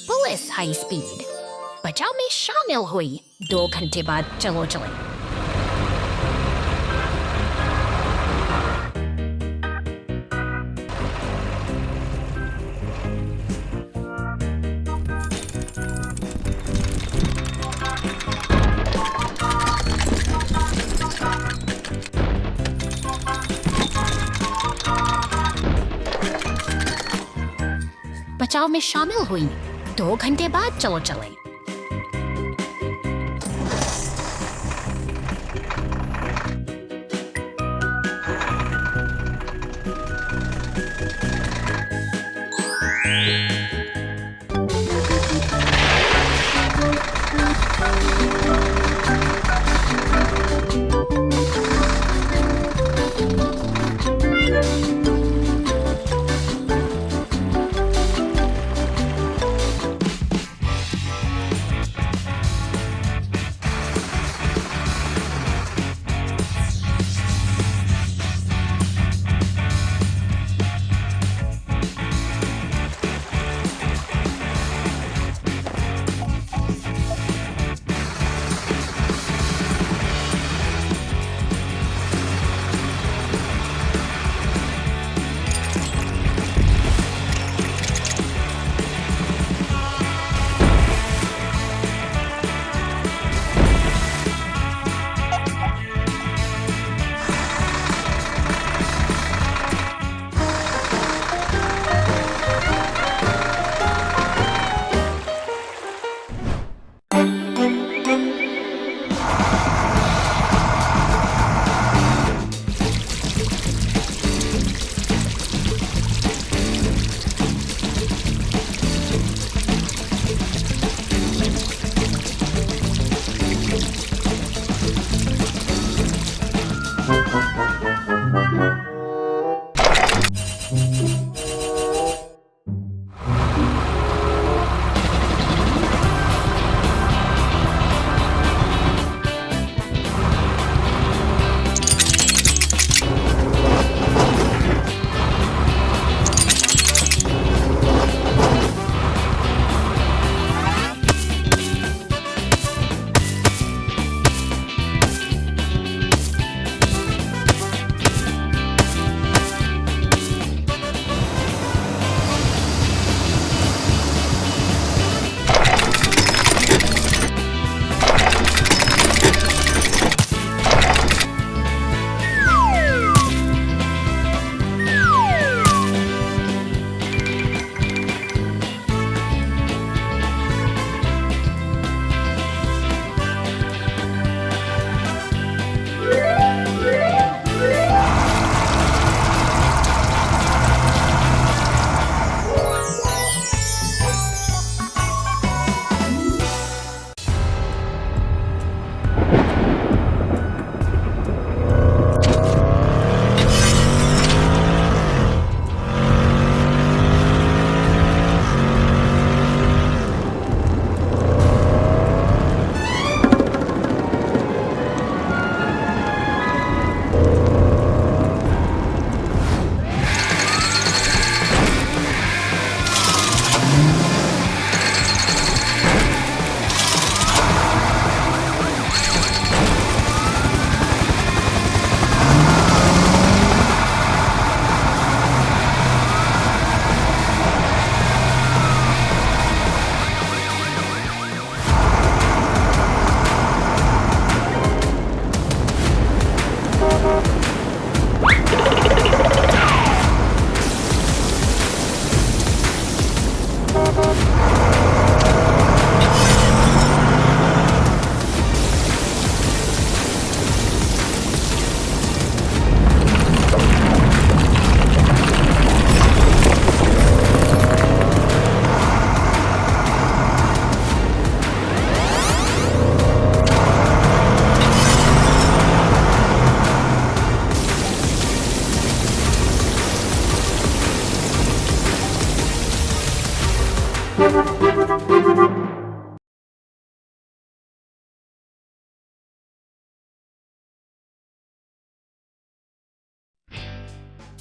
Police high speed बचाव में शामिल हुई। 2 घंटे बाद चलो चले। बचाव में शामिल हुई। 2 घंटे बाद चलो चले।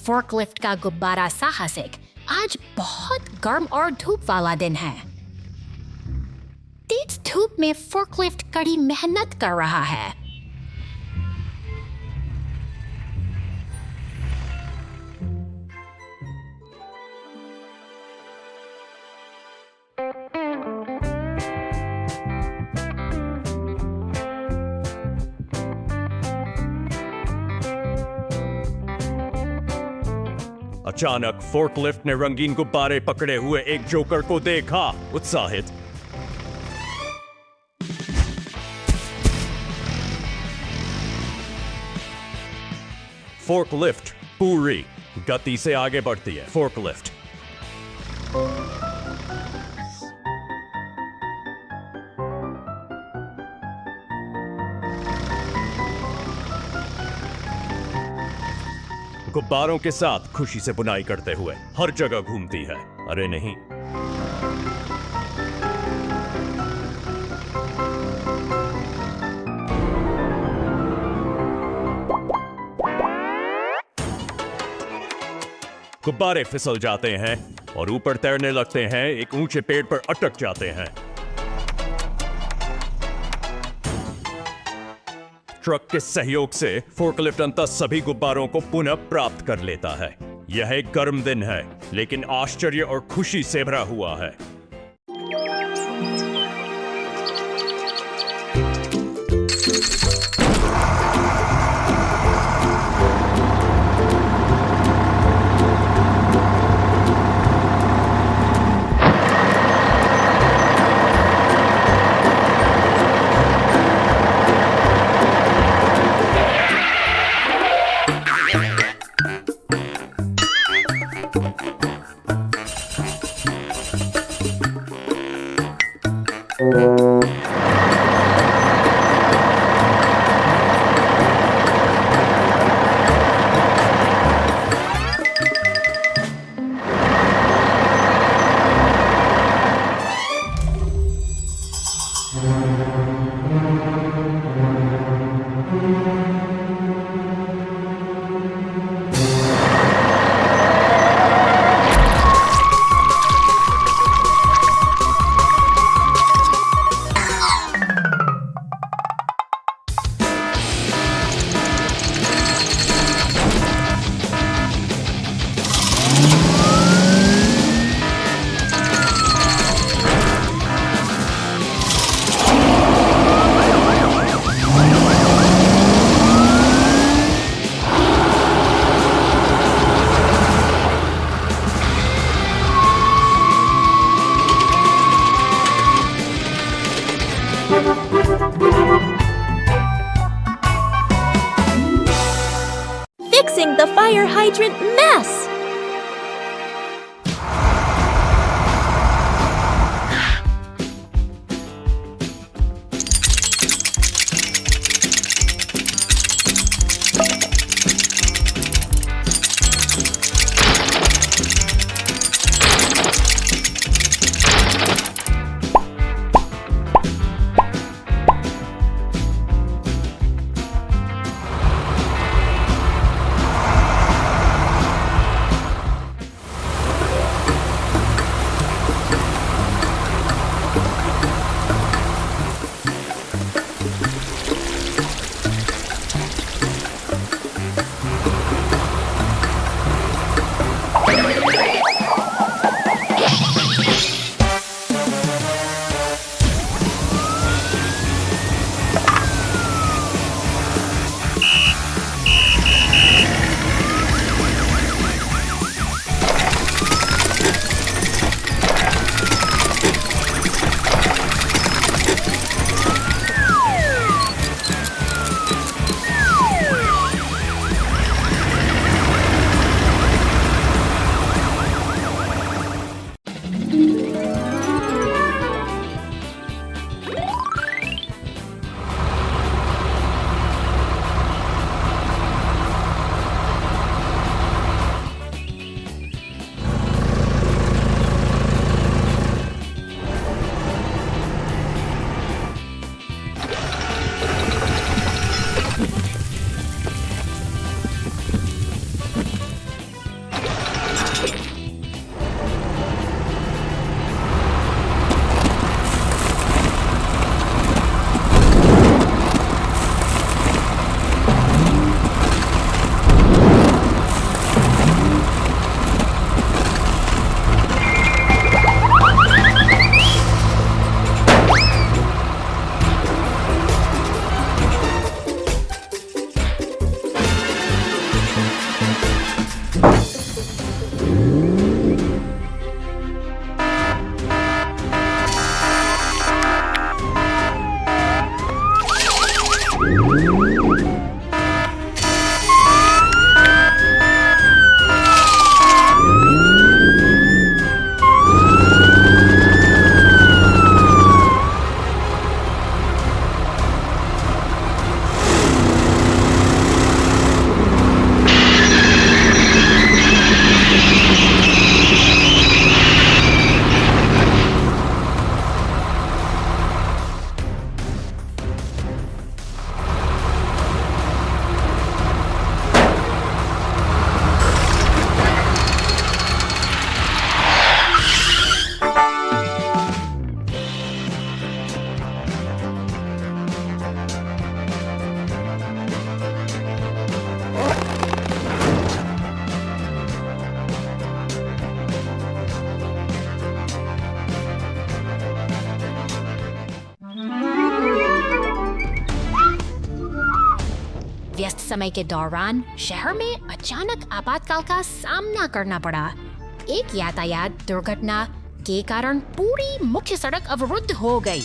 फोर्कलिफ्ट का गुब्बारा साहसिक आज बहुत गर्म और धूप वाला दिन है। तेज धूप में फोर्कलिफ्ट कड़ी मेहनत कर रहा है। अचानक फोर्कलिफ्ट ने रंगीन गुब्बारे पकड़े हुए एक जोकर को देखा। उत्साहित फोर्कलिफ्ट पूरी गति से आगे बढ़ती है। फोर्कलिफ्ट गुब्बारों के साथ खुशी से बुनाई करते हुए हर जगह घूमती है। अरे नहीं, गुब्बारे फिसल जाते हैं और ऊपर तैरने लगते हैं, एक ऊंचे पेड़ पर अटक जाते हैं। ट्रक के सहयोग से फोर्कलिफ्ट अंततः सभी गुब्बारों को पुनः प्राप्त कर लेता है। यह एक गर्म दिन है, लेकिन आश्चर्य और खुशी से भरा हुआ है। Fixing the fire hydrant mess! समय के दौरान शहर में अचानक आपातकाल का सामना करना पड़ा। एक यातायात दुर्घटना के कारण पूरी मुख्य सड़क अवरुद्ध हो गई।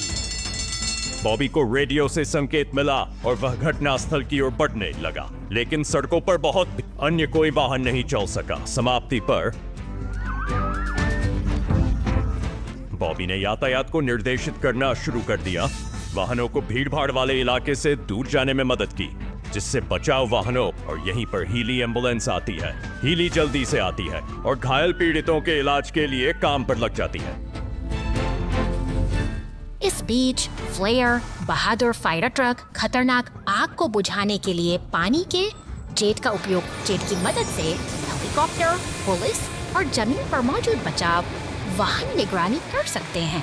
बॉबी को रेडियो से संकेत मिला और वह घटनास्थल की ओर बढ़ने लगा, लेकिन सड़कों पर बहुत अन्य कोई वाहन नहीं चल सका। समाप्ति पर बॉबी ने यातायात को निर्देशित करना शुरू कर दिया, वाहनों को भीड़भाड़ वाले इलाके से दूर जाने में मदद की, जिससे बचाव वाहनों और यहीं पर हीली एम्बुलेंस आती है। हीली जल्दी से आती है और घायल पीड़ितों के इलाज के लिए काम पर लग जाती है। इस बीच फ्लेयर, बहादुर फायर ट्रक खतरनाक आग को बुझाने के लिए पानी के जेट का उपयोग जेट की मदद से हेलीकॉप्टर, पुलिस और जमीन पर मौजूद बचाव वाहन निगरानी कर सकते हैं।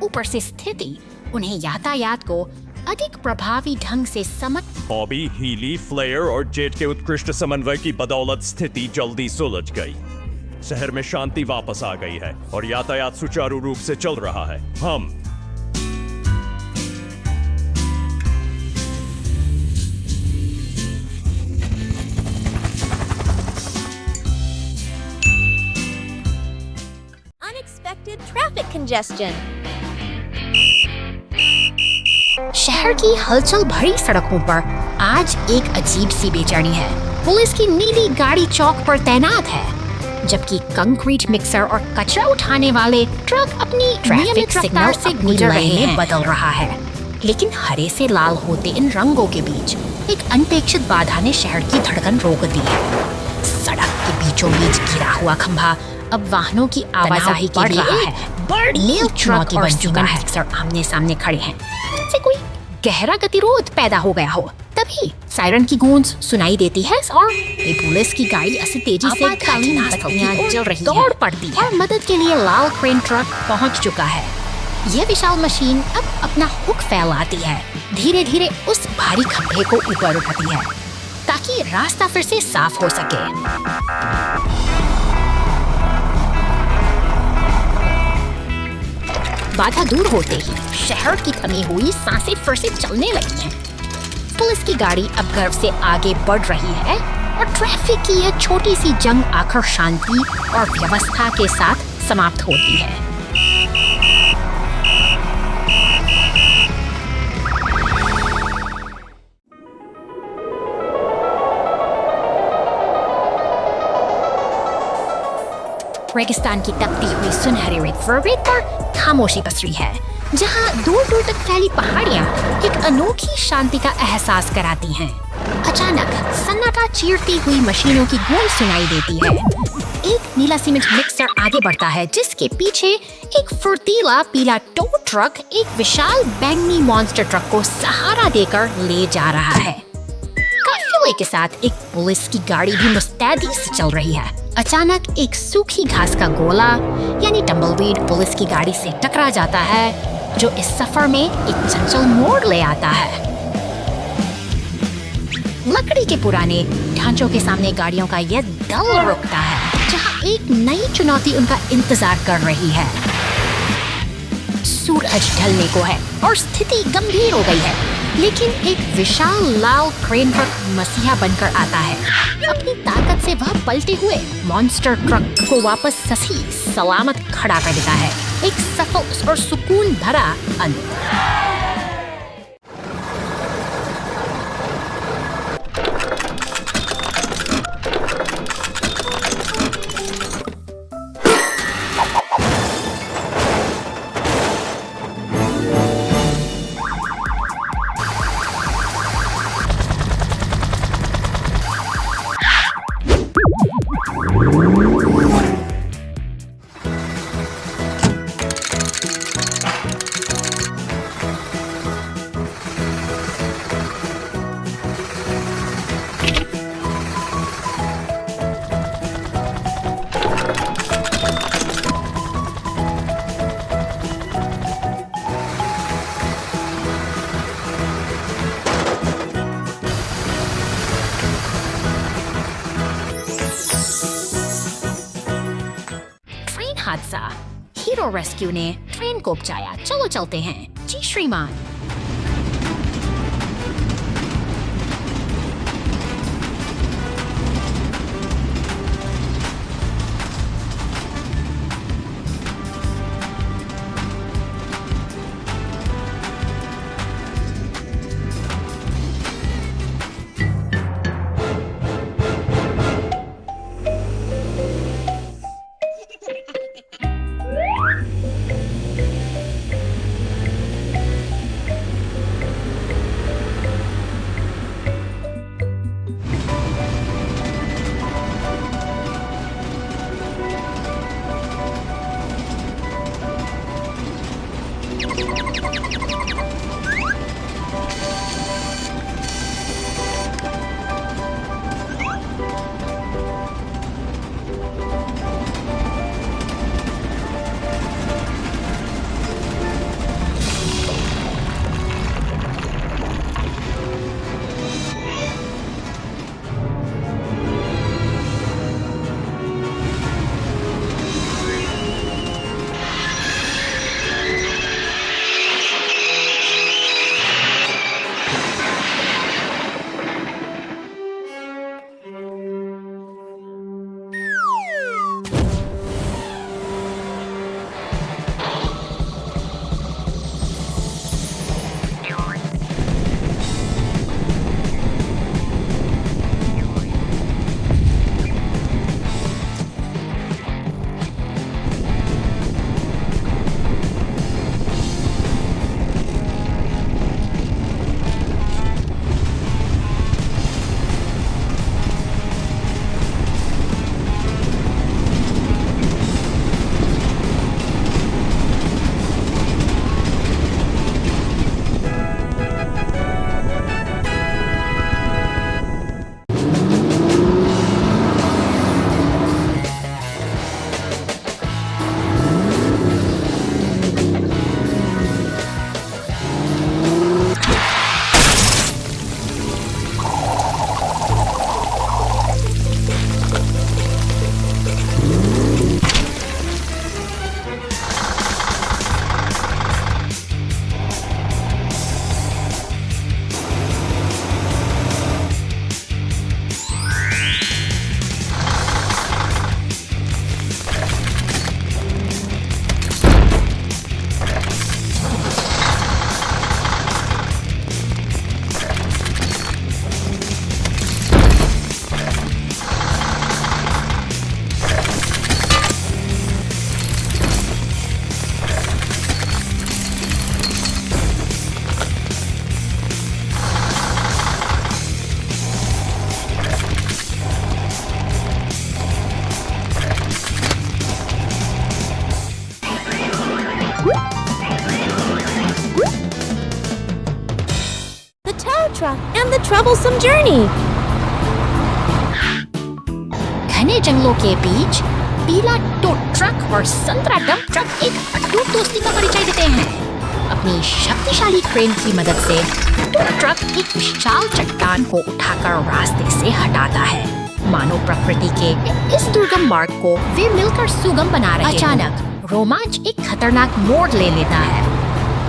ऊपर से स्थिति उन्हें यातायात को अधिक प्रभावी ढंग से समझ। बॉबी, हीली, फ्लेयर और जेट के उत्कृष्ट समन्वय की बदौलत स्थिति जल्दी सुलझ गई। शहर में शांति वापस आ गई है और यातायात सुचारू रूप से चल रहा है। हम Unexpected traffic congestion. शहर की हलचल भरी सड़कों पर आज एक अजीब सी बेचैनी है। पुलिस की नीली गाड़ी चौक पर तैनात है, जबकि कंक्रीट मिक्सर और कचरा उठाने वाले ट्रक अपनी ट्रैफिक सिग्नल से गुजर रहे हैं बदल रहा है। लेकिन हरे से लाल होते इन रंगों के बीच एक अनपेक्षित बाधा ने शहर की धड़कन रोक दी है। सड़क के बीचों बीच गिरा हुआ खंभा अब वाहनों की आवाजाही के लिए बड़ी ट्रक और सुगम मिक्सर आमने सामने खड़े हैं, जैसे कोई गहरा गतिरोध पैदा हो गया हो। तभी सायरन की गूंज सुनाई देती है और एक पुलिस की गाड़ी ऐसी तेजी से घटनास्थल जल रही दौड़ पड़ती है और मदद के लिए लाल क्रेन ट्रक पहुंच चुका है। यह विशाल मशीन अब अपना हुक फैलाती है, धीरे धीरे उस भारी खंभे को ऊपर उठाती है ताकि रास्ता फिर से साफ हो सके। बाधा दूर होते ही शहर की थमी हुई सांसें फिर से चलने लगी हैं। पुलिस की गाड़ी अब गर्व से आगे बढ़ रही है और ट्रैफिक की यह छोटी सी जंग आखिर शांति और व्यवस्था के साथ समाप्त होती है। रेगिस्तान की तपती हुई सुनहरी रेत पर खामोशी पसरी है, जहां दूर दूर तक फैली पहाड़ियां एक अनोखी शांति का एहसास कराती हैं। अचानक सन्नाटा चीरती हुई मशीनों की गूंज सुनाई देती है। एक नीला सीमेंट मिक्सर आगे बढ़ता है, जिसके पीछे एक फुर्तीला पीला टो ट्रक एक विशाल बैंगनी मॉन्स्टर ट्रक को सहारा देकर ले जा रहा है। काफिले के साथ एक पुलिस की गाड़ी भी मुस्तैदी से चल रही है। अचानक एक सूखी घास का गोला यानी टम्बलवीड पुलिस की गाड़ी से टकरा जाता है, जो इस सफर में एक चंचल मोड़ ले आता है। लकड़ी के पुराने ढांचों के सामने गाड़ियों का यह दल रुकता है, जहां एक नई चुनौती उनका इंतजार कर रही है। सूरज ढलने को है और स्थिति गंभीर हो गई है, लेकिन एक विशाल लाल क्रेन ट्रक मसीहा बनकर आता है। अपनी ताकत से वह पलटे हुए मॉन्स्टर ट्रक को वापस सही सलामत खड़ा कर देता है। एक सफल और सुकून भरा अंत। फायर और रेस्क्यू ने ट्रेन को बचाया। चलो चलते हैं। जी श्रीमान। truck and the troublesome journey. घने जंगलों के बीच पीला टो ट्रक और संतरा डंप ट्रक एक अटूट दोस्ती का परिचय देते हैं। अपनी शक्तिशाली क्रेन की मदद से टो ट्रक एक विशाल चट्टान को उठाकर रास्ते से हटाता है। मानव प्रकृति के इस दुर्गम मार्ग को वे मिलकर सुगम बना रहे हैं। अचानक रोमांच एक खतरनाक मोड़ ले लेता है।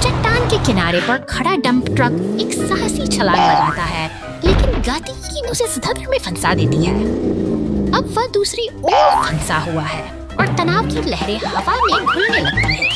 चट्टान के किनारे पर खड़ा डंप ट्रक एक साहसी छलांग लगाता है, लेकिन गतिहीन उसे धड़ल्ले में फंसा देती है। अब वह दूसरी ओर फंसा हुआ है और तनाव की लहरें हवा में घुलने लगती हैं।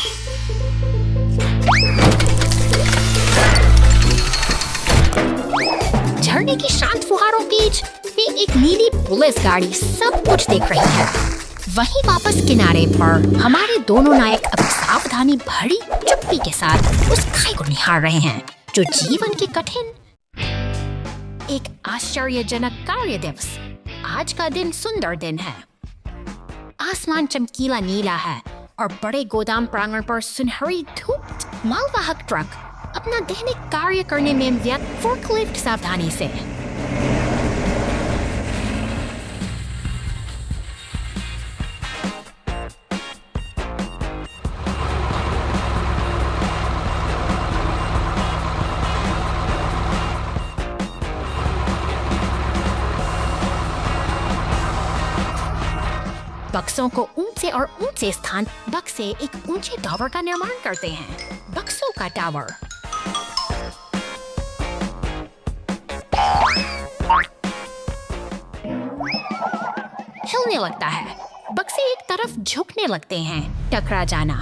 झरने की शांत फुहारों के बीच एक नीली पुलिस गाड़ी सब कुछ देख रही है। वहीं वापस किनारे पर हमारे दोनों नायक अब सावधानी भरी चुप्पी के साथ उस खाई को निहार रहे हैं जो जीवन के कठिन एक आश्चर्यजनक कार्य दिवस। आज का दिन सुंदर दिन है। आसमान चमकीला नीला है और बड़े गोदाम प्रांगण पर सुनहरी धूप। मालवाहक ट्रक अपना दैनिक कार्य करने में व्यस्त फोर्कलिफ्ट सावधानी से। बक्सों को ऊंचे और ऊंचे स्थान बक्से एक ऊंचे टावर का निर्माण करते हैं। बक्सों का टावर। हिलने लगता है। बक्से एक तरफ झुकने लगते हैं। टकरा जाना।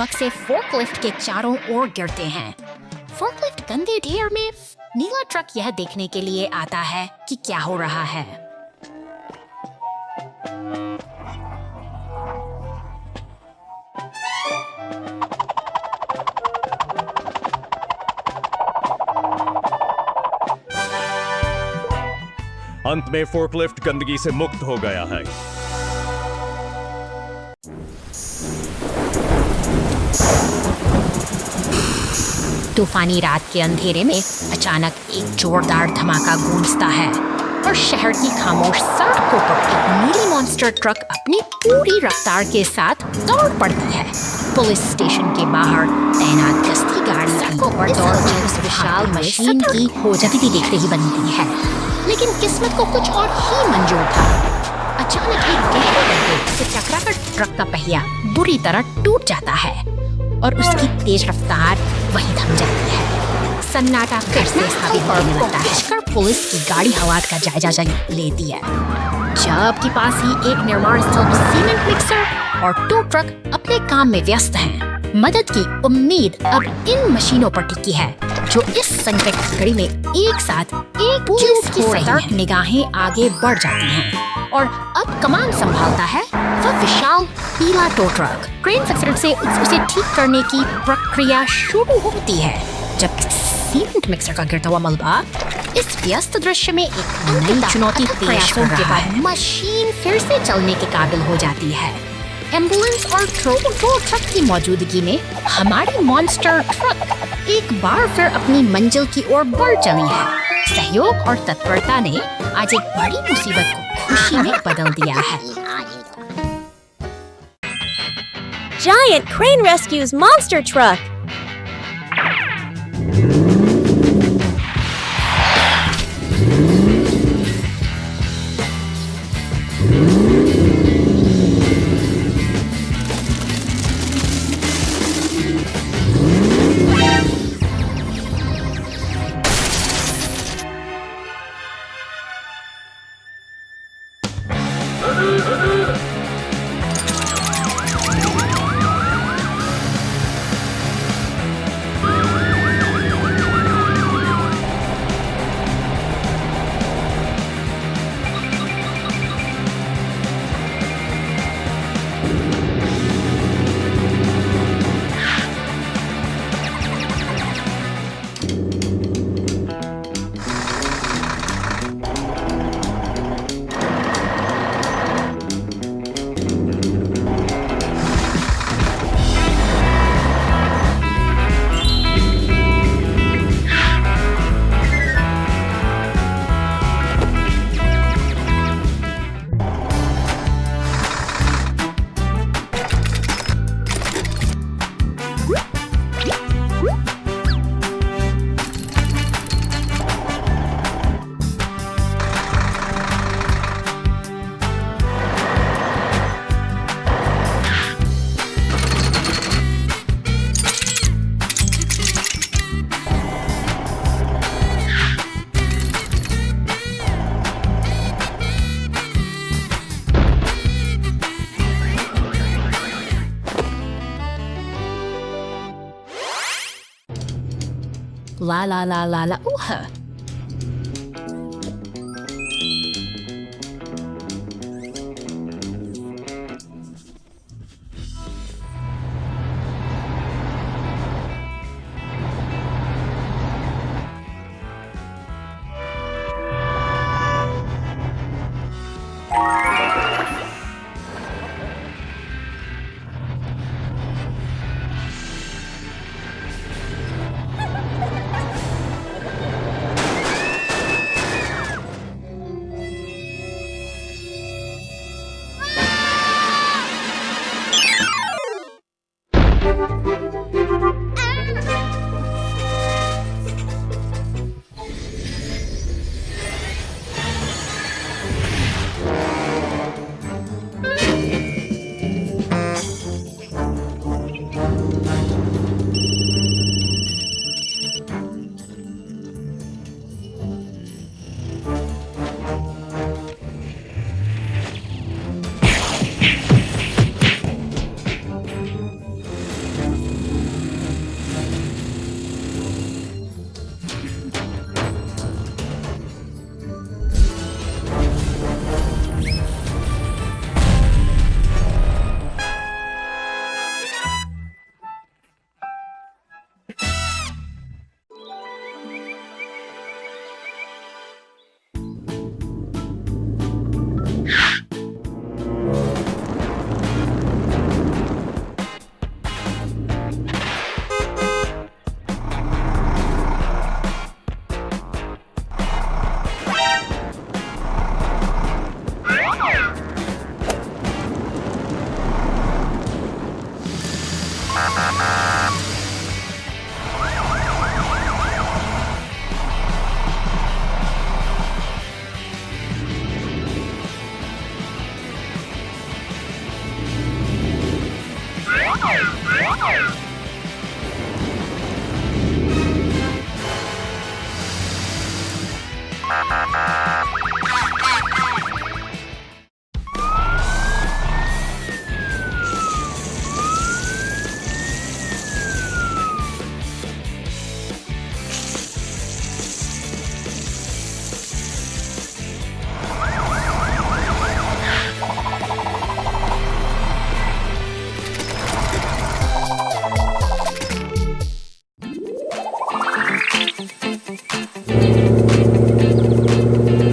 बक्से फोर्कलिफ्ट के चारों ओर गिरते हैं। फोर्कलिफ्ट गंदे ढेर में। नीला ट्रक यह देखने के लिए आता है कि क्या हो रहा है। अंत में फोर्कलिफ्ट गंदगी से मुक्त हो गया है। तूफानी रात के अंधेरे में अचानक एक जोरदार धमाका गूंजता है और शहर की खामोश सड़कों पर एक नीली मॉन्स्टर ट्रक अपनी पूरी रफ्तार के साथ दौड़ पड़ती है। पुलिस स्टेशन के बाहर तैनात गश्ती गाड़ी सड़कों पर दौड़ती उस विशाल मशीन की गति देखते ही बनती है। लेकिन किस्मत को कुछ और ही मंजूर था। अचानक एक गहरे गड्ढे से टकराकर ट्रक का पहिया बुरी तरह टूट जाता है और उसकी तेज रफ्तार वहीं थम जाती है। सन्नाटा फिर से स्थापित होने लगता है। पुलिस की गाड़ी हालात का जायजा लेती है। जबकि पास ही एक निर्माण स्थल सीमेंट मिक्सर और टू ट्रक अपने काम में व्यस्त हैं। मदद की उम्मीद अब इन मशीनों पर टिकी है जो इस संकट की घड़ी में एक साथ एक पुलिस की सतर्क निगाहें आगे बढ़ जाती हैं और अब कमान संभालता है वह विशाल पीला टो ट्रक। क्रेन फिक्सर से उसे ठीक करने की प्रक्रिया शुरू होती है जब सीमेंट मिक्सर का गिरता हुआ मलबा इस व्यस्त दृश्य में एक नई चुनौती पेश कर रहा है। मशीन फिर से चलने के काबिल हो जाती है। एम्बुलेंस और टो ट्रक की मौजूदगी में हमारी मॉन्स्टर ट्रक एक बार फिर अपनी मंजिल की ओर बढ़ चली है। सहयोग और तत्परता ने आज एक बड़ी मुसीबत को खुशी में बदल दिया है। Giant crane rescues monster truck. La la la la la. Ooh.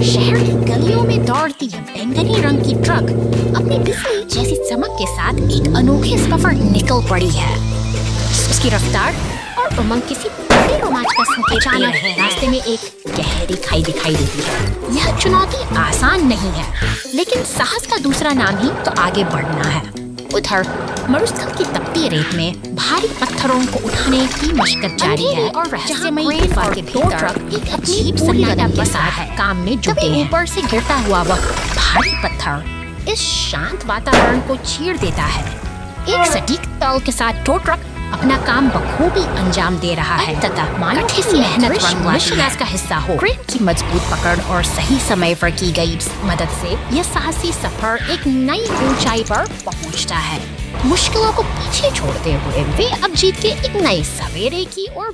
शहर की गलियों में दौड़ती है बैंगनी रंग की ट्रक अपनी बिजली जैसी चमक के साथ एक अनोखे सफर निकल पड़ी है। उसकी रफ्तार और उमंग किसी बड़े रोमांच का संकेत दे रहे हैं। रास्ते में एक गहरी खाई दिखाई देती है। यह चुनौती आसान नहीं है, लेकिन साहस का दूसरा नाम ही तो आगे बढ़ना है। उधर मरुस्थल की तपती रेत में भारी पत्थरों को उठाने की मशक्कत जारी है और रहस्यमयी गुफा के भीतर एक अजीब सन्नाटा के साथ काम में जुटे हैं। ऊपर से गिरता हुआ वह भारी पत्थर इस शांत वातावरण को चीर देता है। एक सटीक ताल के साथ टो ट्रक अपना काम बखूबी अंजाम दे रहा है तथा मानो किसी मेहनत मिशनस का हिस्सा हो। क्रेन की मजबूत पकड़ और सही समय पर की गई मदद से यह साहसी सफर एक नई ऊंचाई पर पहुंचता है। मुश्किलों को पीछे छोड़ते हुए वे अब जीत के एक नए सवेरे की ओर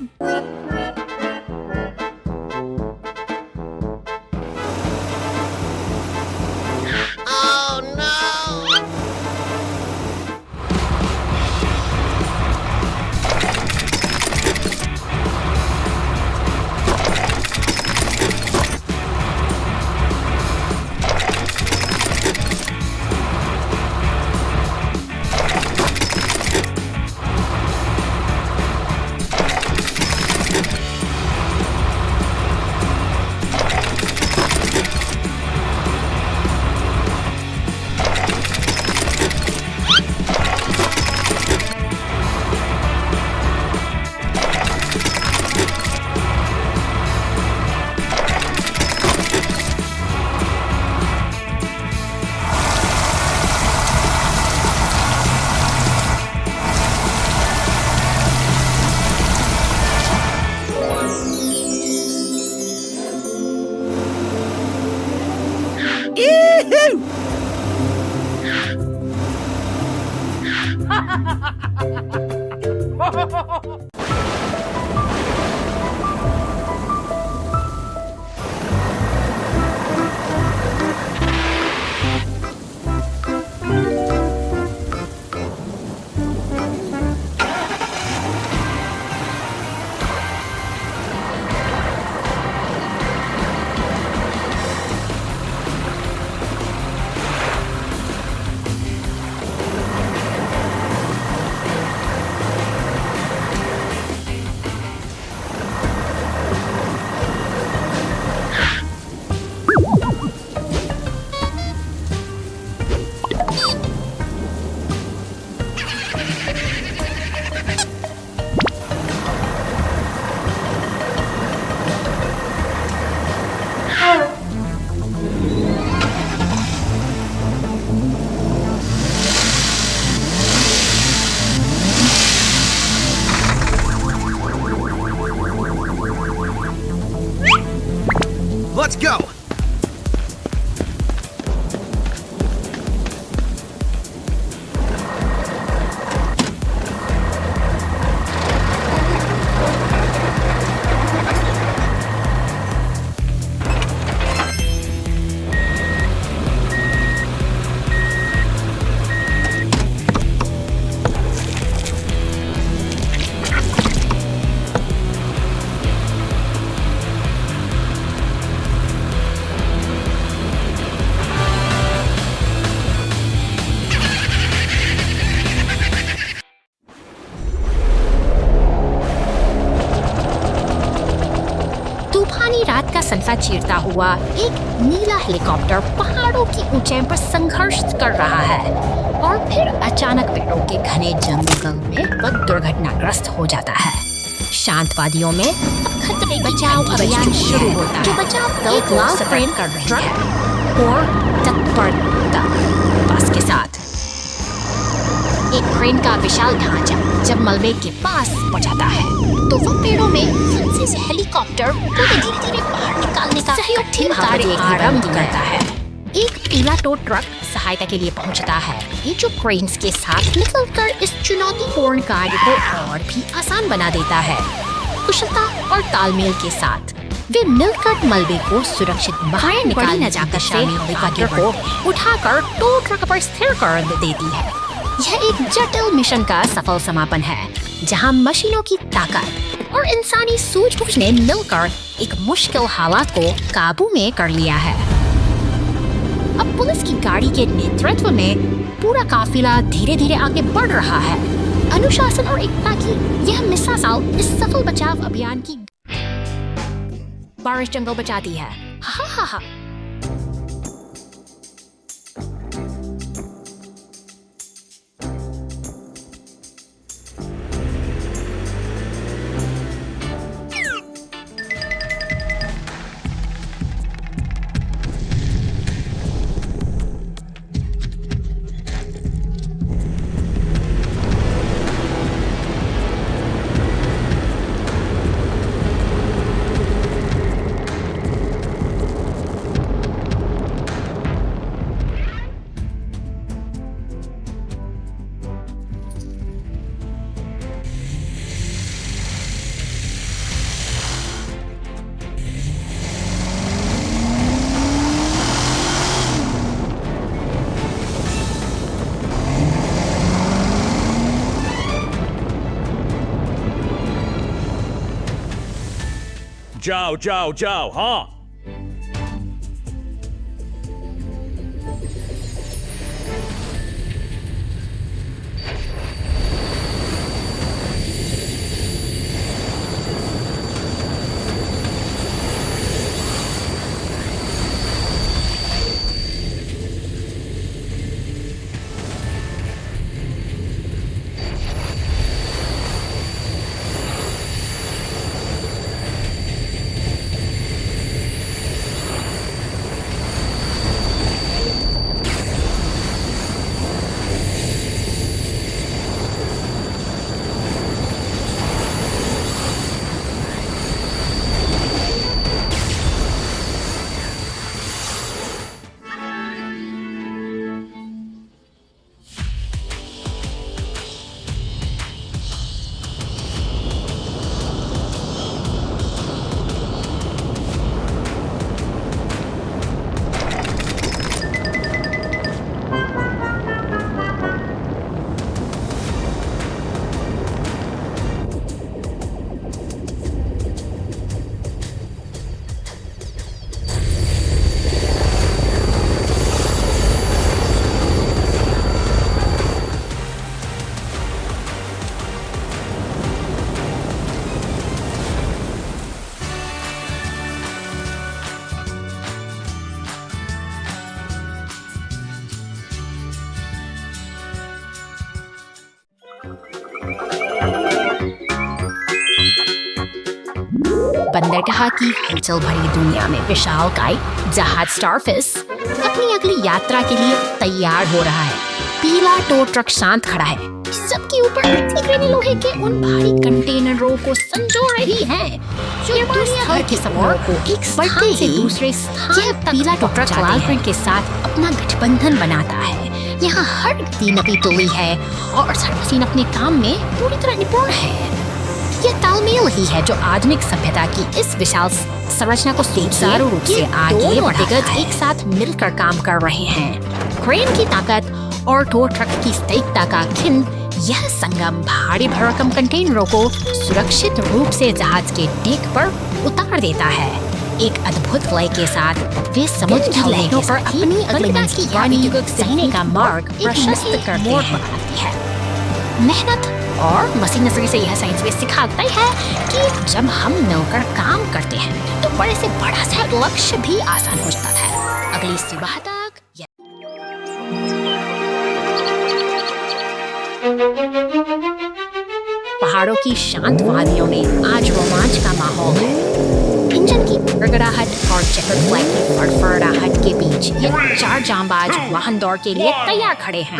Let's go! रात का सनसा चीरता हुआ एक नीला हेलीकॉप्टर पहाड़ों की ऊंचाई पर संघर्ष कर रहा है और फिर अचानक पेड़ों के घने जंगल में वह दुर्घटनाग्रस्त हो जाता है। शांत वादियों में अब खतरे बचाव अभियान शुरू होता है। जो बचाव दल को सफर कर रहे हैं और तत्परता बस के साथ एक क्रेन का विशाल ढांचा जब मलबे के पास पहुंचाता है तो वह पेड़ों में तेज हेलीकॉप्टर उन्हें धीरे धीरे बाहर निकालने का कठिन कार्य आरंभ करता है। एक पीला टो ट्रक सहायता के लिए पहुंचता है, ये जो क्रेन्स के साथ निकलकर इस चुनौतीपूर्ण कार्य को और भी आसान बना देता है। कुशलता और तालमेल के साथ वे मिलकर मलबे को सुरक्षित बाहर निकालने जाकर शामिल हेलीकॉप्टर को उठाकर टो ट्रक पर स्थिर कर देती है। यह एक जटिल मिशन का सफल समापन है, जहां मशीनों की ताकत और इंसानी सूझबूझ ने मिलकर एक मुश्किल हालात को काबू में कर लिया है। अब पुलिस की गाड़ी के नेतृत्व में पूरा काफिला धीरे धीरे आगे बढ़ रहा है। अनुशासन और एकता की यह मिसाल इस सफल बचाव अभियान की बारिश जंगल बचाती है। हा हा हा। जाओ जाओ जाओ, हाँ। बंदरगाह की हलचल भरी दुनिया में विशालकाय जहाज स्टारफिश अपनी अगली यात्रा के लिए तैयार हो रहा है। पीला टो ट्रक शांत खड़ा है, सबके ऊपर तीखने लोहे के उन भारी कंटेनरों को संजो रही है जो दुनिया भर के सफरों को एक स्थान से दूसरे स्थान तक पीला टो ट्रक लाल रंग के साथ अपना गठबंधन बनाता है। यहाँ हर व्यक्ति नपी तुली है और हर मशीन अपने काम में पूरी तरह निपुण है। यह तालमेल ही है जो आधुनिक सभ्यता की इस विशाल संरचना को सुचारू रूप से आगे बढ़ाकर एक साथ मिलकर काम कर रहे हैं। क्रेन की ताकत और टो ट्रक की स्थायिकता का खिन यह संगम भारी भरकम कंटेनरों को सुरक्षित रूप से जहाज के डेक पर उतार देता है। एक अद्भुत लय के साथ वे समुद्र की लहरों पर अपनी अगली मंजिल यानी सहने का मार्ग प्रशस्त करते हैं। मेहनत और मशीनरी से यह साइंस भी सिखाता है कि जब हम मिलकर काम करते हैं तो बड़े से बड़ा सा लक्ष्य भी आसान हो जाता है। अगली सुबह तक पहाड़ों की शांत वादियों में आज रोमांच का माहौल है। इंजन की गड़गड़ाहट और चेकर फ्लैग की फड़फड़ाहट के बीच ये चार जांबाज वाहन दौड़ के लिए तैयार खड़े हैं।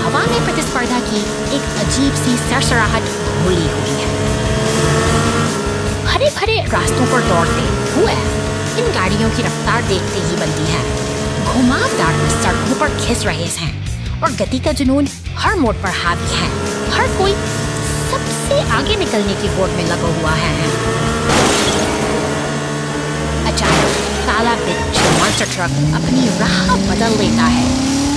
हवा में प्रतिस्पर्धा की एक अजीब सी सरसराहट घुली हुई है। हरे भरे रास्तों पर दौड़ते हुए इन गाड़ियों की रफ्तार देखते ही बनती है। घुमावदार सड़कों पर खिस रहे हैं और गति का जुनून हर मोड़ पर हावी है। हर कोई सबसे आगे निकलने की होड़ में लगा हुआ है। अचानक काला बिच्छू मॉन्स्टर ट्रक अपनी राह बदल लेता है।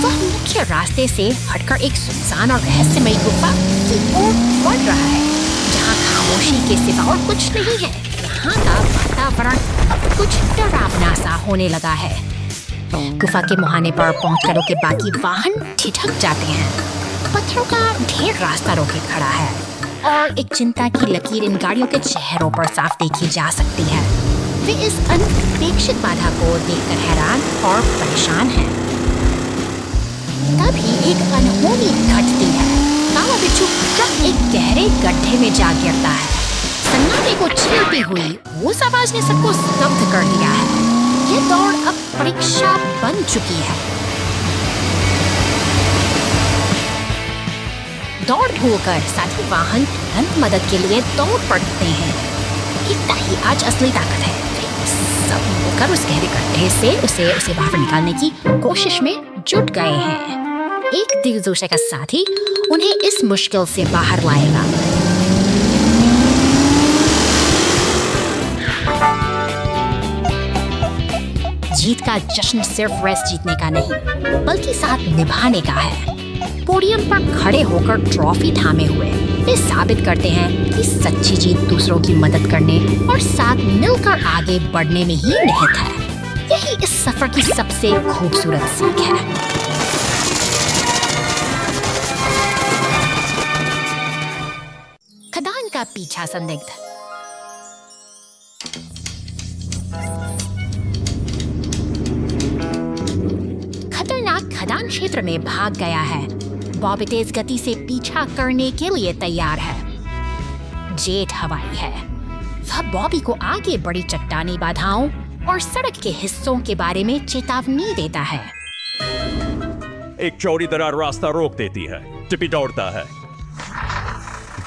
वह मुख्य रास्ते से हटकर एक सुनसान और रहस्यमयी गुफा की ओर बढ़ रहा है, जहाँ खामोशी के सिवा और कुछ नहीं है। यहाँ का वातावरण अब कुछ डरावना सा होने लगा है। गुफा के मुहाने पर पहुंचकर के बाकी वाहन ठिठक जाते हैं। पत्थरों का ढेर रास्ता रोके खड़ा है और एक चिंता की लकीर इन गाड़ियों के चेहरों पर साफ देखी जा सकती है। वे इस अनपेक्षित बाधा को देखकर हैरान और परेशान हैं। तभी एक अनहोनी घटती है। काला बिच्छू ट्रक एक गहरे गड्ढे में जा गिरता है। सन्नाटे को छीलती हुई उस आवाज ने सबको स्तब्ध कर दिया है। यह दौड़ अब परीक्षा बन चुकी है। दौड़ भूलकर साथी वाहन तुरंत मदद के लिए दौड़ पड़ते हैं। इतना ही आज असली ताकत है। सब मिलकर उस गहरे गड्ढे से उसे बाहर निकालने की कोशिश में जुट गए हैं। एक दिलजोशे का साथी उन्हें इस मुश्किल से बाहर लाएगा। जीत का जश्न सिर्फ रेस जीतने का नहीं, बल्कि साथ निभाने का है। पोडियम पर खड़े होकर ट्रॉफी थामे हुए वे साबित करते हैं कि सच्ची जीत दूसरों की मदद करने और साथ मिलकर आगे बढ़ने में ही निहित है। यही इस सफर की सबसे खूबसूरत सीख है। खदान का पीछा संदिग्ध। खतरनाक खदान क्षेत्र में भाग गया है। बॉबी तेज गति से पीछा करने के लिए तैयार है। जेट हवाई है। वह बॉबी को आगे बड़ी चट्टानी बाधाओं और सड़क के हिस्सों के बारे में चेतावनी देता है। एक चौड़ी दरार रास्ता रोक देती है। टिपी दौड़ता है,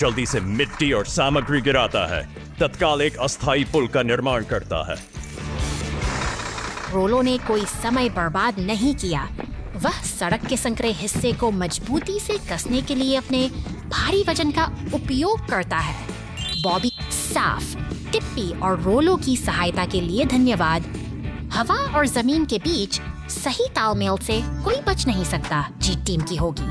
जल्दी से मिट्टी और सामग्री गिराता है। तत्काल एक अस्थायी पुल का निर्माण करता है। रोलो ने कोई समय बर्बाद नहीं किया। वह सड़क के संकरे हिस्से को मजबूती से कसने के लिए अपने भारी वजन का उपयोग करता है। बॉबी साफ, टिप्पी और रोलो की सहायता के लिए धन्यवाद। हवा और जमीन के बीच सही तालमेल से कोई बच नहीं सकता। जीत टीम की होगी।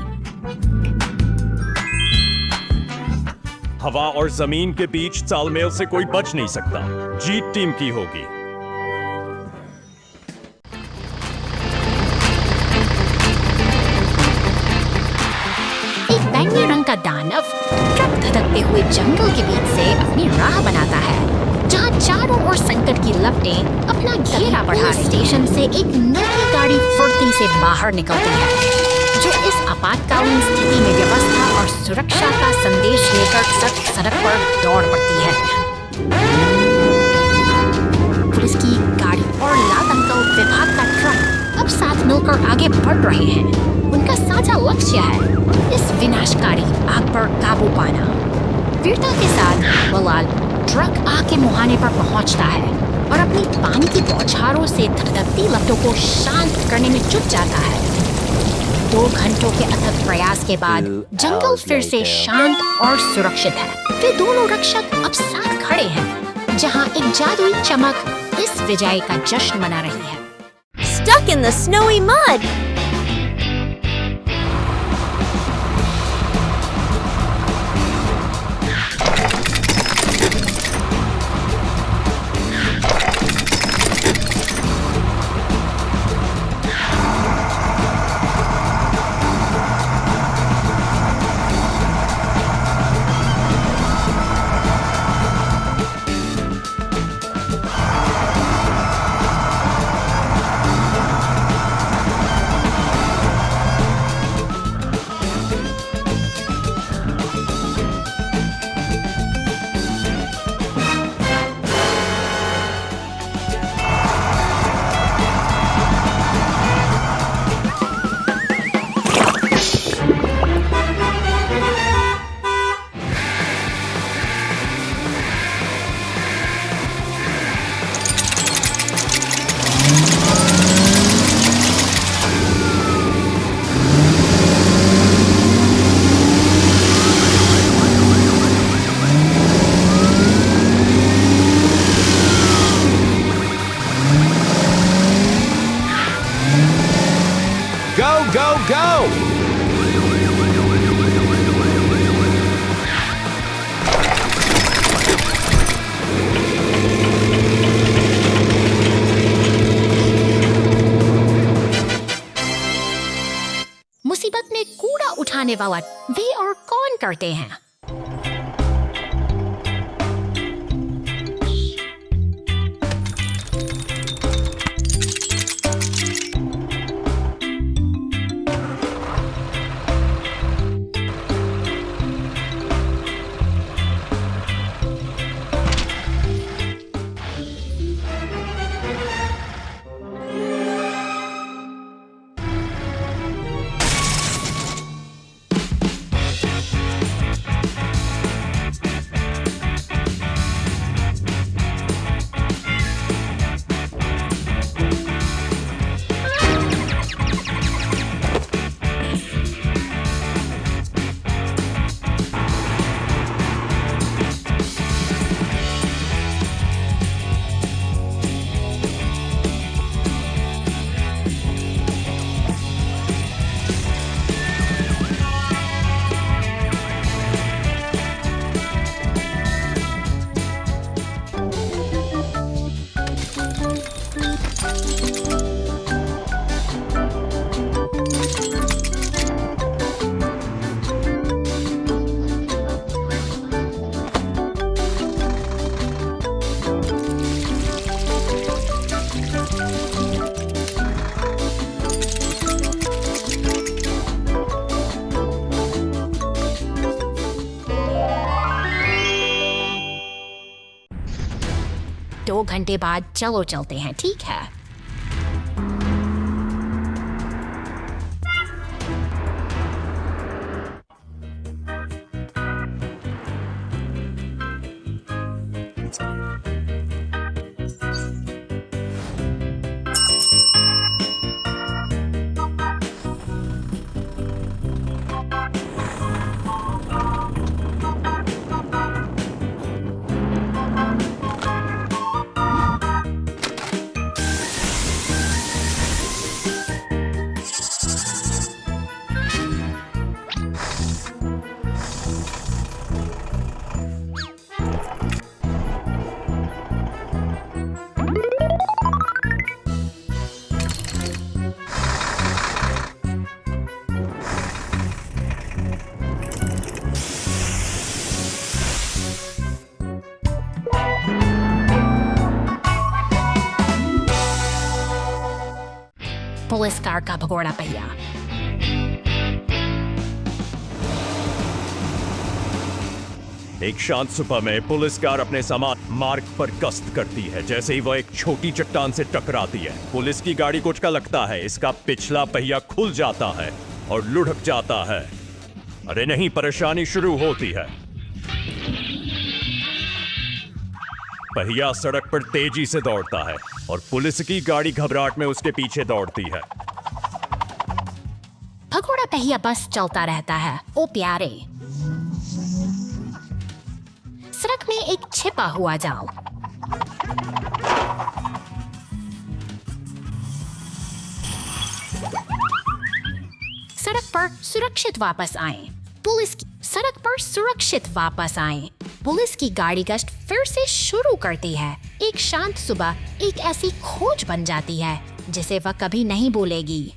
हवा और जमीन के बीच तालमेल से कोई बच नहीं सकता। जीत टीम की होगी। बैंगनी रंग का दानव ट्रक धधकते हुए जंगल के बीच से अपनी राह बनाता है, जहां चारों ओर संकट की लपटें अपना घेरा बढ़ा रही। स्टेशन से एक नई गाड़ी फुर्ती से बाहर निकलती है, जो इस आपातकालीन स्थिति में व्यवस्था और सुरक्षा का संदेश लेकर सड़क पर दौड़ पड़ती है। पुलिस की गाड़ी और लाल अंकल विभाग का ट्रक अब साथ मिलकर आगे बढ़ रहे हैं। उनका साझा लक्ष्य है इस विनाशकारी आग पर काबू पाना। वीरता के साथ बलाल ट्रक आग के मुहाने पर पहुंचता है और अपनी पानी की बौछारों से धधकती लपटों को शांत करने में जुट जाता है। 2 घंटों के अथक प्रयास के बाद जंगल फिर से शांत और सुरक्षित है। वे दोनों रक्षक अब साथ खड़े हैं, जहां एक जादुई चमक इस विजय का जश्न मना रही है। Stuck in the snowy mud! जाने वाला वे और कौन करते हैं? दो घंटे बाद चलो चलते हैं, ठीक है? पुलिस कार का भगोड़ा पहिया। एक शांत सुबह में पुलिस कार अपने सामान मार्ग पर गश्त करती है। जैसे ही वह एक छोटी चट्टान से टकराती है, पुलिस की गाड़ी को झटका लगता है। इसका पिछला पहिया खुल जाता है और लुढ़क जाता है। अरे नहीं, परेशानी शुरू होती है। पहिया सड़क पर तेजी से दौड़ता है और पुलिस की गाड़ी घबराहट में उसके पीछे दौड़ती है। भगोड़ा पहिया बस चलता रहता है। ओ प्यारे, सड़क में एक छिपा हुआ जाल। सड़क पर सुरक्षित वापस आए। सड़क पर सुरक्षित वापस आए। पुलिस की गाड़ी गश्त फिर से शुरू करती है। एक शांत सुबह एक ऐसी खोज बन जाती है जिसे वह कभी नहीं भूलेगी।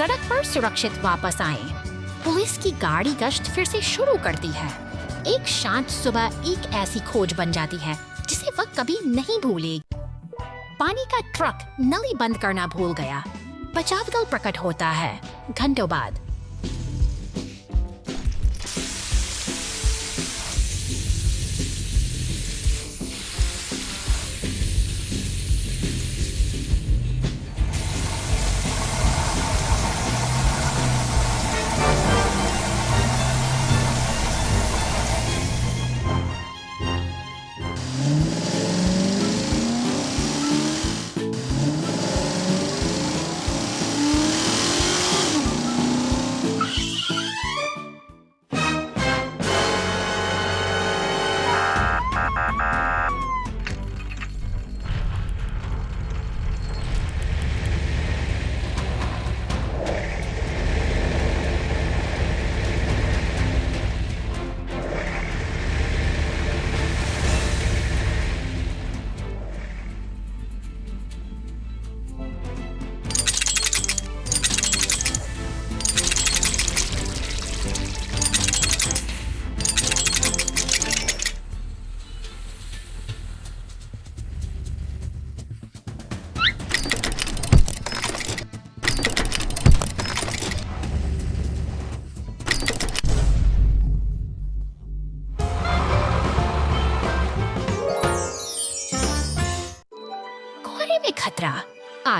सड़क पर सुरक्षित वापस आए। पुलिस की गाड़ी गश्त फिर से शुरू करती है। एक शांत सुबह एक ऐसी खोज बन जाती है जिसे वह कभी नहीं भूलेगी। पानी का ट्रक नली बंद करना भूल गया। बचाव दल प्रकट होता है घंटों बाद।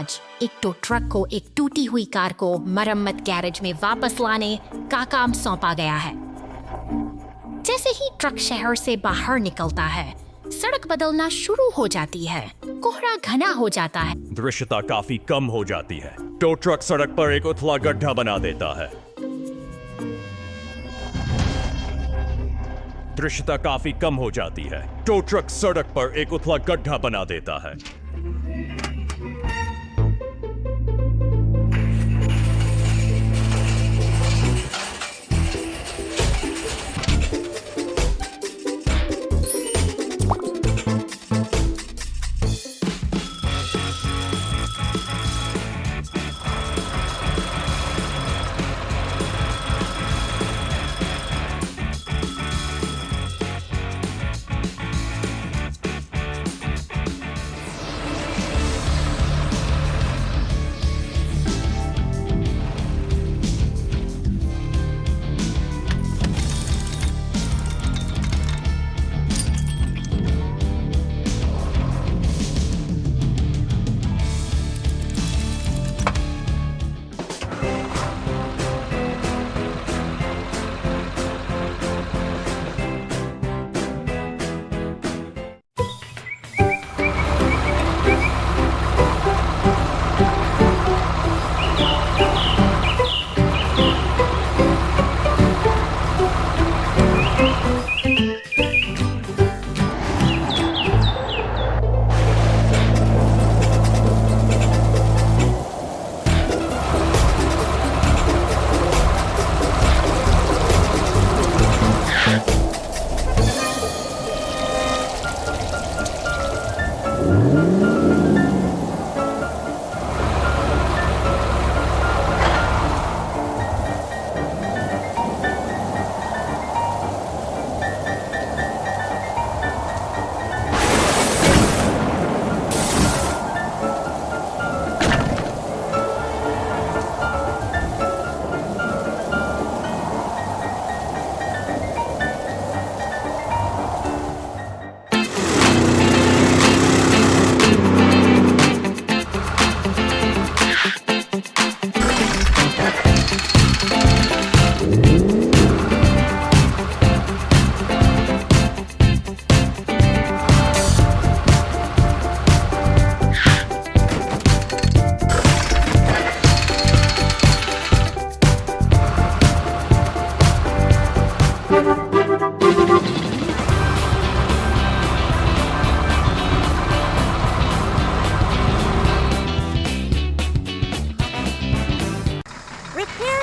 आज एक टो ट्रक को एक टूटी हुई कार को मरम्मत गैरेज में वापस लाने का काम सौंपा गया है। जैसे ही ट्रक शहर से बाहर निकलता है, सड़क बदलना शुरू हो जाती है। कोहरा घना हो जाता है। दृश्यता काफी कम हो जाती है। टो ट्रक सड़क पर एक उथला गड्ढा बना देता है। दृश्यता काफी कम हो जाती है। टो ट्रक सड़क पर एक उथला गड्ढा बना देता है।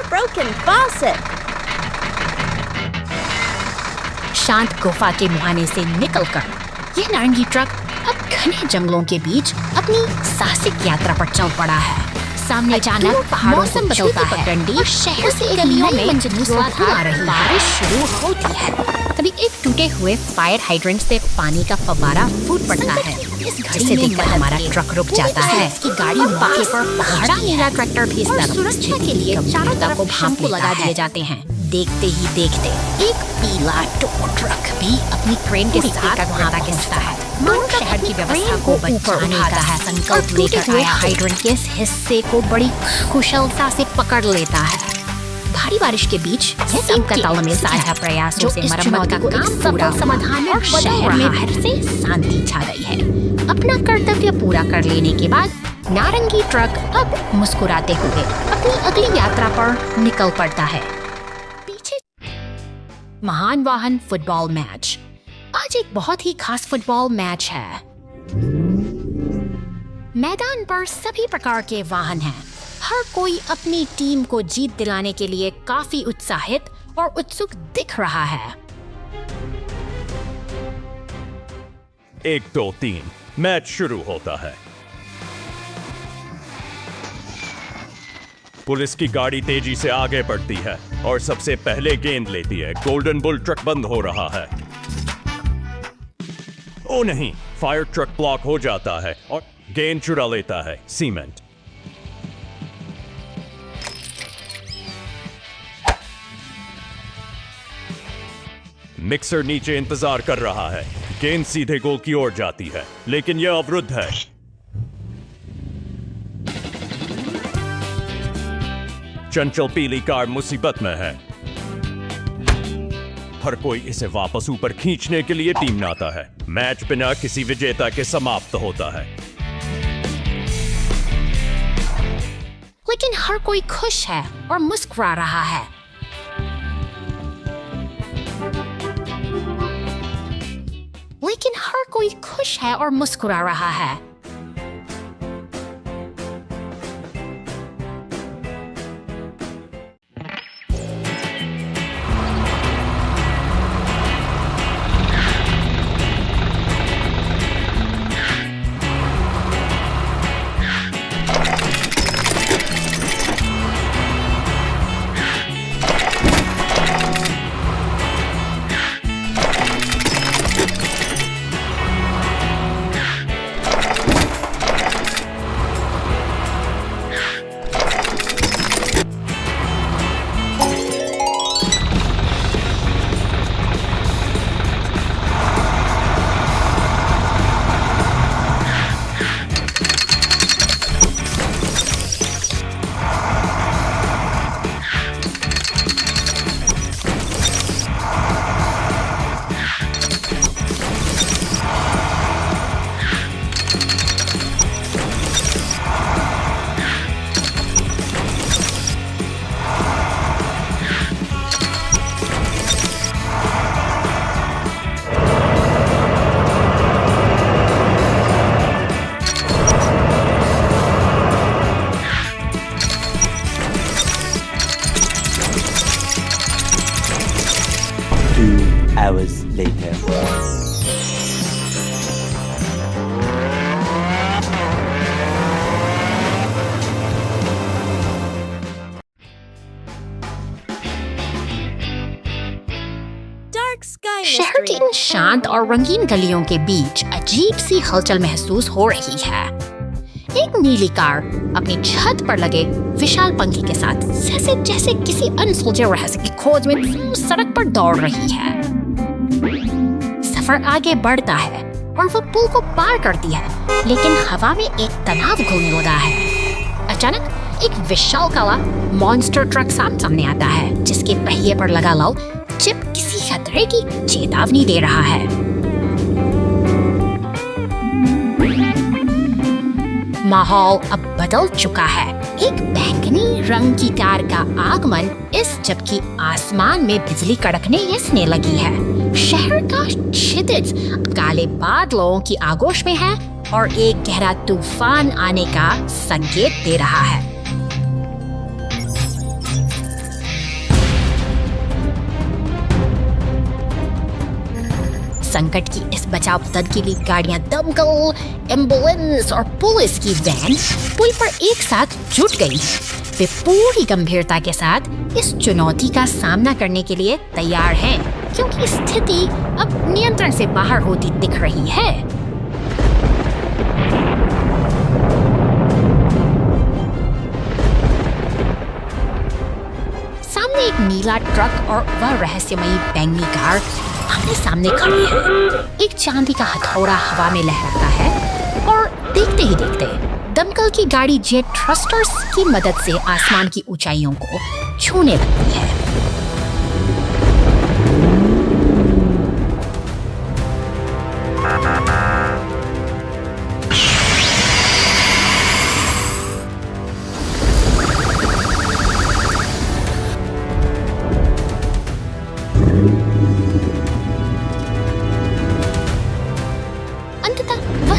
Broken faucet. शांत गुफा के मुहाने से निकलकर यह नारंगी ट्रक अब घने जंगलों के बीच अपनी साहसिक यात्रा पर चल पड़ा है। सामने अचानक पहाड़ों से बदलता है और शहर से गलियों में मूसलाधार आ रही बारिश शुरू होती है। तभी एक टूटे हुए फायर हाइड्रेंट से पानी का फव्वारा फूट पड़ता है, जिसे देखकर हमारा ट्रक रुक जाता है। इसकी गाड़ी मौके पर खड़ा नीला ट्रैक्टर भेजता है। सुरक्षा के लिए चारों तरफ भांप लगा दिए जाते हैं। देखते ही देखते एक पीला टो ट्रक भी अपनी क्रेन के साथ वहां तक पहुंचता है। मानो शहर की व्यवस्था को बचाने का संकल्प लेकर आया हाइड्रेंट के इस हिस्से को बड़ी कुशलता से पकड़ लेता है। भारी बारिश के बीच यह टीम का तालमेल साझा प्रयासों से मरम्मत का काम पूरा समाधान और शहर में फिर से शांति छा गई है। अपना कर्तव्य पूरा कर लेने के बाद नारंगी ट्रक अब मुस्कुराते हुए अपनी अगली यात्रा पर निकल पड़ता है। पीछे महान वाहन फुटबॉल मैच। आज एक बहुत ही खास फुटबॉल मैच है। मैदान पर सभी प्रकार के वाहन हैं। हर कोई अपनी टीम को जीत दिलाने के लिए काफी उत्साहित और उत्सुक दिख रहा है। 1, 2, 3 मैच शुरू होता है। पुलिस की गाड़ी तेजी से आगे बढ़ती है और सबसे पहले गेंद लेती है। गोल्डन बुल ट्रक बंद हो रहा है। ओ नहीं, फायर ट्रक ब्लॉक हो जाता है और गेंद चुरा लेता है सीमेंट। मिक्सर नीचे इंतजार कर रहा है। गेंद सीधे गोल की ओर जाती है, लेकिन यह अवरुद्ध है। चंचल पीली कार मुसीबत में है। हर कोई इसे वापस ऊपर खींचने के लिए टीम में आता है। मैच बिना किसी विजेता के समाप्त होता है। लेकिन हर कोई खुश है और मुस्कुरा रहा है। लेकिन हर कोई खुश है और मुस्कुरा रहा है। Hours later. Dark Sky शहर की Mystery. इन शांत और रंगीन गलियों के बीच अजीब सी हलचल महसूस हो रही है। एक नीली कार अपनी छत पर लगे विशाल पंखे के साथ जैसे जैसे किसी अनसुलझे रहस्य की खोज में सड़क पर दौड़ रही है। सफर आगे बढ़ता है और वो पुल को पार करती है, लेकिन हवा में एक तनाव घूमने लगा है। अचानक एक विशाल काला मॉन्स्टर ट्रक सामने आता है, जिसके पहिए पर लगा लाल चिप किसी खतरे की चेतावनी दे रहा है। माहौल अब बदल चुका है। एक बैंगनी रंग की कार का आगमन इस जबकि आसमान में बिजली कड़कने यसने लगी है। शहर का क्षितिज काले बादलों की आगोश में है और एक गहरा तूफान आने का संकेत दे रहा है। संकट की इस बचाव मदद के लिए गाड़ियां, दमकल, एम्बुलेंस और पुलिस की वैन पुल पर एक साथ जुट गई। वे पूरी गंभीरता के साथ इस चुनौती का सामना करने के लिए तैयार हैं, क्योंकि स्थिति अब नियंत्रण से बाहर होती दिख रही है। सामने एक नीला ट्रक और वह रहस्यमयी बैंगनी कार आमने सामने खड़ी है। एक चांदी का हथौड़ा हवा में लहराता है और देखते ही देखते दमकल की गाड़ी जेट थ्रस्टर्स की मदद से आसमान की ऊंचाइयों को छूने लगती है।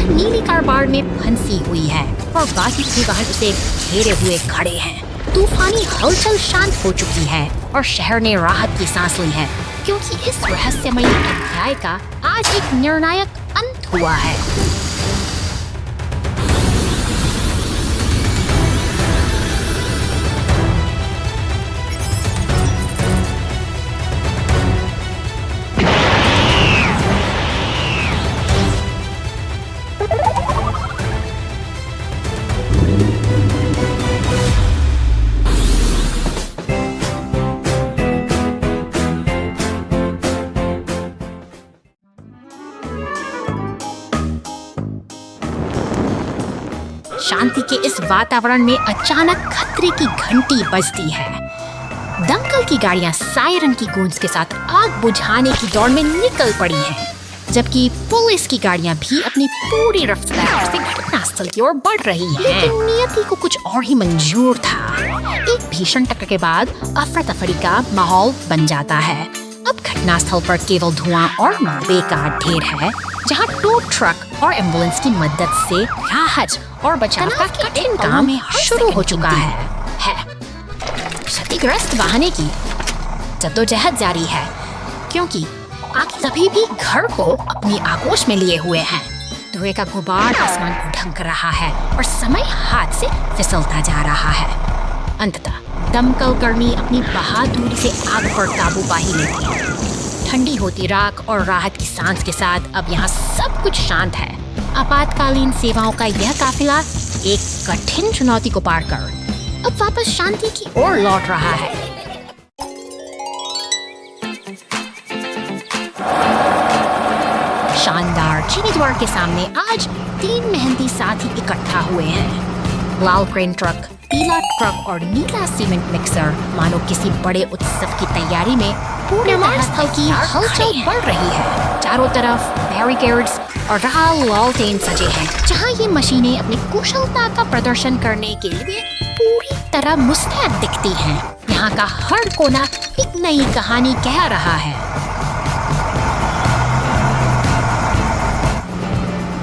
नीली कार बाढ़ में फंसी हुई है और बाकी के वाहन उसे घेरे हुए खड़े हैं। तूफानी हलचल शांत हो चुकी है और शहर ने राहत की सांस ली है, क्योंकि इस रहस्यमयी अध्याय का आज एक निर्णायक अंत हुआ है। शांति के इस वातावरण में अचानक खतरे की घंटी बजती है। दमकल की गाड़ियां सायरन की गूंज के साथ आग बुझाने की दौड़ में निकल पड़ी हैं, जबकि पुलिस की गाड़ियां भी अपनी पूरी रफ्तार से घटनास्थल की ओर बढ़ रही हैं। लेकिन नियति को कुछ और ही मंजूर था। एक भीषण टक्कर के बाद अफरा तफरी का माहौल बन जाता है। अब घटनास्थल पर केवल धुआं और मलबे का ढेर है, जहां टो ट्रक और एम्बुलेंस की मदद से राहत और बचाव का कठिन काम शुरू हो चुका है। क्षतिग्रस्त वाहनों की जद्दोजहद जारी है, क्योंकि आग तभी भी घर को अपनी आगोश में लिए हुए हैं। धुएं का गुबार आसमान को ढक रहा है और समय हाथ से फिसलता जा रहा है। अंततः दमकल कर्मी अपनी बहादुरी से आग पर काबू पा ही लेते हैं। ठंडी होती राख और राहत की सांस के साथ अब यहाँ सब कुछ शांत है। आपातकालीन सेवाओं का यह काफिला एक कठिन चुनौती को पार कर अब वापस शांति की ओर लौट रहा है। शानदार चीनी द्वार के सामने आज 3 मेहनती साथी इकट्ठा हुए हैं। लाल क्रेन ट्रक, पीला ट्रक और नीला सीमेंट मिक्सर मानो किसी बड़े उत्सव की तैयारी में पूरे निर्माण स्थल की हलचल बढ़ रही है। चारों तरफ बैरिकेड्स और लालटेन सजे हैं, जहां ये मशीनें अपनी कुशलता का प्रदर्शन करने के लिए पूरी तरह मुस्तैद दिखती हैं। यहाँ का हर कोना एक नई कहानी कह रहा है।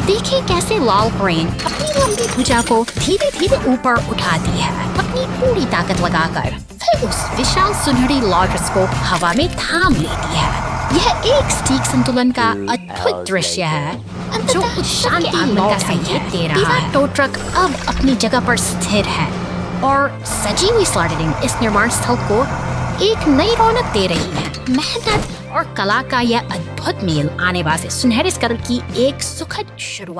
देखिए कैसे लाल क्रेन अपनी लंबी भुजा को धीरे धीरे ऊपर उठाती है, अपनी पूरी ताकत लगाकर फिर उस विशाल सुनहरी लॉन्च को हवा में थाम लेती है। यह एक सटीक संतुलन का अद्भुत दृश्य है, जो शांति आगमन का संकेत दे रहा है। टो ट्रक अब अपनी जगह पर स्थिर है और सजी हुई स्लाइडिंग इस निर्माण स्थल को एक नई रौनक दे रही है। मेहनत और कला का यह अद्भुत मेल आने वाले सुनहरे स्कल की एक सुखद शुरुआत।